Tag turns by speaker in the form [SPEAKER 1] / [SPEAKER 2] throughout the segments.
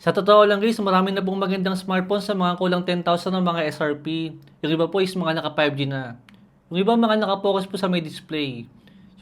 [SPEAKER 1] Sa totoo lang guys, marami na pong magandang smartphone sa mga kulang 10,000 ng mga SRP. Yung iba po is mga naka 5G na. Yung iba mga nakapokus po sa may display.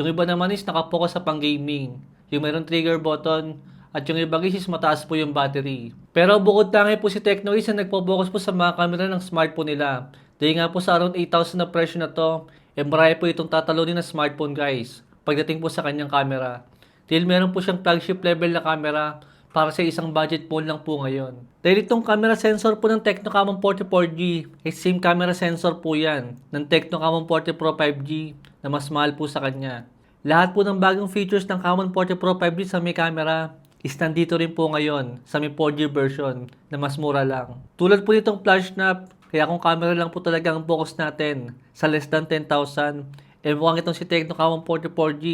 [SPEAKER 1] Yung iba naman is nakapokus sa pang gaming. Yung mayroong trigger button. At yung iba guys is mataas po yung battery. Pero bukod tangi po si Tecno is na nagpo-focus po sa mga camera ng smartphone nila. Dahil nga po sa around 8,000 na presyo na to, marami po itong tatalunin na smartphone guys. Pagdating po sa kanyang camera. Dahil meron po siyang flagship level na camera para sa isang budget phone lang po ngayon. Dahil itong camera sensor po ng Tecno Camon 40 4G, ay same camera sensor po yan ng Tecno Camon 40 Pro 5G na mas mahal po sa kanya. Lahat po ng bagong features ng Camon 40 Pro 5G sa may camera is nandito rin po ngayon sa may 4G version na mas mura lang. Tulad po nitong flash snap, kaya kung camera lang po talaga ang focus natin sa less than 10,000, mukhang itong si Tecno Camon 40 4G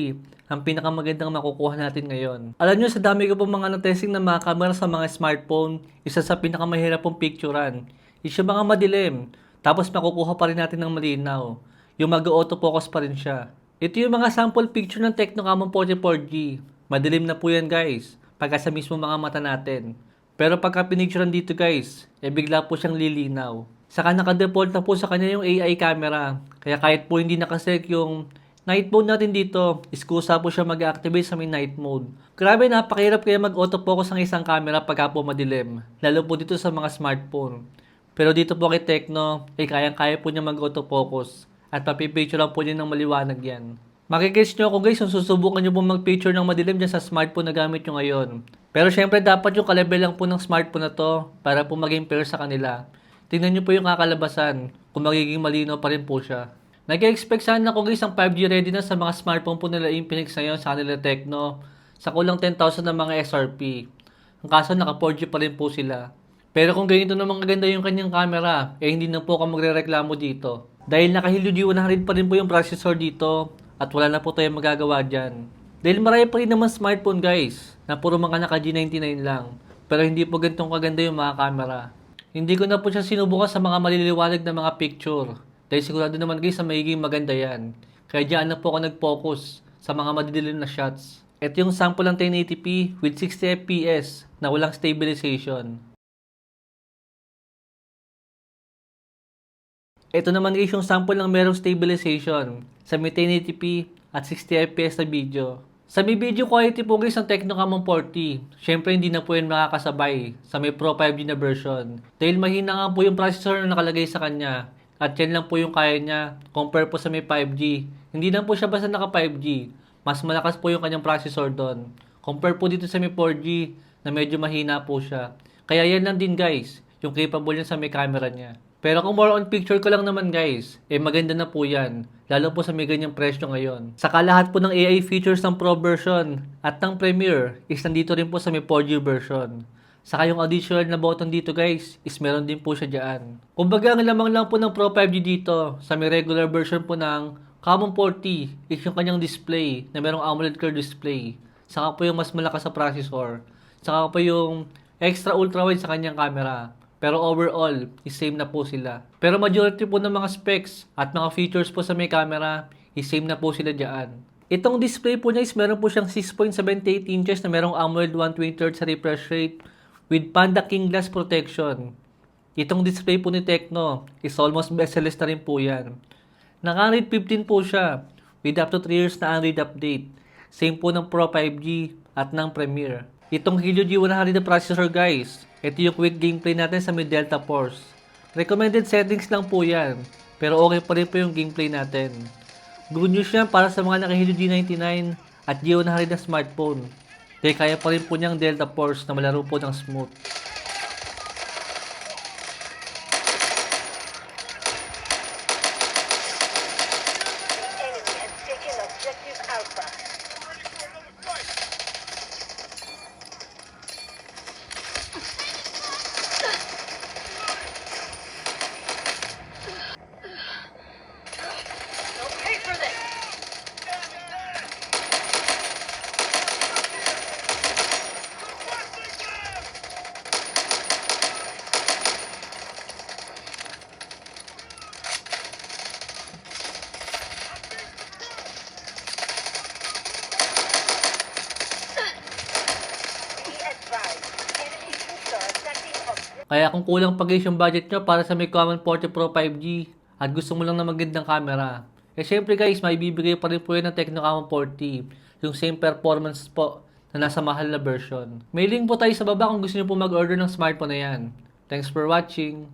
[SPEAKER 1] ang pinakamagandang makukuha natin ngayon. Alam nyo, sa dami ko po mga na-testing ng mga camera sa mga smartphone, isa sa pinakamahirap pong picturean is yung mga madilim, tapos makukuha pa rin natin ng malinaw. Yung mag-autofocus pa rin siya. Ito yung mga sample picture ng Tecno Camon 40 4G. Madilim na po yan guys, pagka sa mismo mga mata natin. Pero pagka pinicturean dito guys, bigla po siyang lilinaw. Saka naka-default na po sa kanya yung AI camera. Kaya kahit po hindi nakaselect yung night mode natin dito, iskusa po siya mag-activate sa may night mode. Grabe, napakahirap kaya mag-autofocus ang isang camera pagka po madilim. Lalo po dito sa mga smartphone. Pero dito po kay Tecno, kayang-kaya po niya mag-autofocus. At papipicture lang po niya ng maliwanag yan. Makikits nyo ako guys kung susubukan nyo po mag-picture ng madilim dyan sa smartphone na gamit nyo ngayon. Pero syempre dapat yung kalabel lang po ng smartphone na to para po maging fair sa kanila. Tingnan nyo po yung kakalabasan kung magiging malinaw pa rin po siya. Nag-expect sana ako guys ang 5G ready na sa mga smartphone po nila Infinix ngayon sa kanila Tecno sa kulang 10,000 na mga SRP. Ang kaso naka 4G pa rin po sila. Pero kung ganito naman kaganda yung kanyang camera, hindi na po ako magre-reklamo dito. Dahil naka-Helio G100 pa rin po yung processor dito at wala na po tayong magagawa dyan. Dahil marami pa rin naman smartphone guys na puro mga naka G99 lang. Pero hindi po ganitong kaganda yung mga camera. Hindi ko na po siya sinubukan sa mga maliliwanag na mga picture. Dahil sigurado naman guys na magiging maganda yan. Kaya dyan na po ako nag-focus sa mga madidilim na shots. Ito yung sample ng 1080p with 60 fps na walang stabilization. Ito naman guys yung sample ng merong stabilization sa may 1080p at 60 fps na video. Sa may video quality po guys ng Tecno Camon 40, syempre hindi na po yan makakasabay sa may Pro 5G na version. Dahil mahina nga po yung processor na nakalagay sa kanya. At yan lang po yung kaya niya compare po sa may 5G. Hindi lang po siya basta naka 5G. Mas malakas po yung kanyang processor doon. Compare po dito sa may 4G na medyo mahina po siya. Kaya yan lang din guys, yung capable niya sa may camera niya. Pero kung more on picture ko lang naman guys, maganda na po yan. Lalo po sa may ganyang presyo ngayon. Saka lahat po ng AI features ng Pro version at ng Premiere is nandito rin po sa may 4G version. Saka yung additional na button dito guys, is meron din po siya dyan. Kumbaga ang lamang lang po ng Pro 5G dito, sa may regular version po ng Camon 40, is yung kanyang display na merong AMOLED curved display. Saka po yung mas malakas sa processor. Saka po yung extra ultra wide sa kanyang camera. Pero overall, is same na po sila. Pero majority po ng mga specs at mga features po sa may camera, is same na po sila dyan. Itong display po niya is meron po siyang 6.78 inches na merong AMOLED 120Hz sa refresh rate with Panda King Glass protection. Itong display po ni Tecno is almost bezel-less na rin po yan. Naka-Android 15 po siya with up to 3 years na Android update. Same po ng Pro 5G at ng Premiere. Itong Helio G100 na processor guys, ito yung quick gameplay natin sa may Delta Force. Recommended settings lang po yan, pero okay pa rin po yung gameplay natin. Good news yan para sa mga naka-Helio G99 at G100 na smartphone. Dahil kaya pa rin po niyang Delta Force na malaro po ng smooth. Kaya kung kulang pa guys yung budget nyo para sa may Common 40 Pro 5G at gusto mo lang na magandang camera, eh syempre guys, may bibigay pa rin po yan ng Tecno Camon 40. Yung same performance po na nasa mahal na version. May link po tayo sa baba kung gusto nyo po mag-order ng smartphone na yan. Thanks for watching.